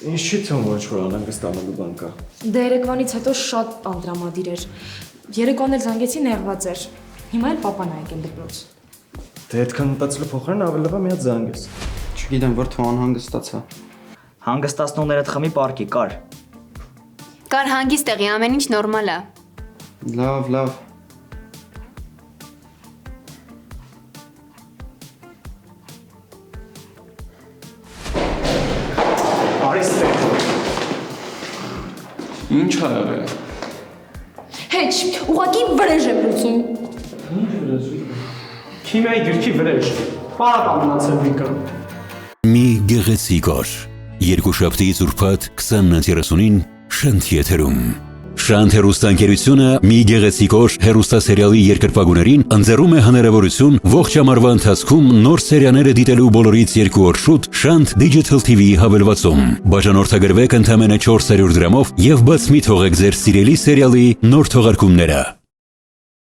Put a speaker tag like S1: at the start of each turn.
S1: Ինչ չի թվում ոչ որ անհանգստանալու բան կա։
S2: Դե երեկվանից հետո շատ տանտրամադիր էր։ Երեկոն էլ զանգեցի նեղված էր։ Հիմա էլ պապան ա եկել դպրոց։
S1: Դե այդքան մտածելու փոխարեն ավելի լավ է մի հատ զանգես։
S3: Չգիտեմ, որ թվում անհանգստացա։
S4: Հանգստացնողներդ խմի պարկի կար։
S5: Կար հանգիստ տեղի, ամեն ինչ նորմալ է։
S3: Լավ։
S6: Ինչ ա եղել։
S2: Հեչ, ուղղակի վրեժ եմ լուծում։
S7: Քիմիայի գրքի վրեժ։ Պարապ ամնացել մի կա։
S8: Մի գեղեցիկ օր։ Երկուշաբթի ուրբաթ 20:30-ին Շանթ եթերում։ Շանթ հեռուստաընկերությունը մի գեղեցիկ օր հեռուստասերիալի երկրպագուներին ընձեռում է հնարավորություն ողջ ամառվա ընթացքում նոր սերիաները դիտելու բոլորից 2 օր շուտ Շանթ Digital TV հավելվածում։ Բաժանորդագրվեք ընդամենը 400 դրամով եւ բաց մի թողեք ձեր սիրելի սերիալի նոր թողարկումները։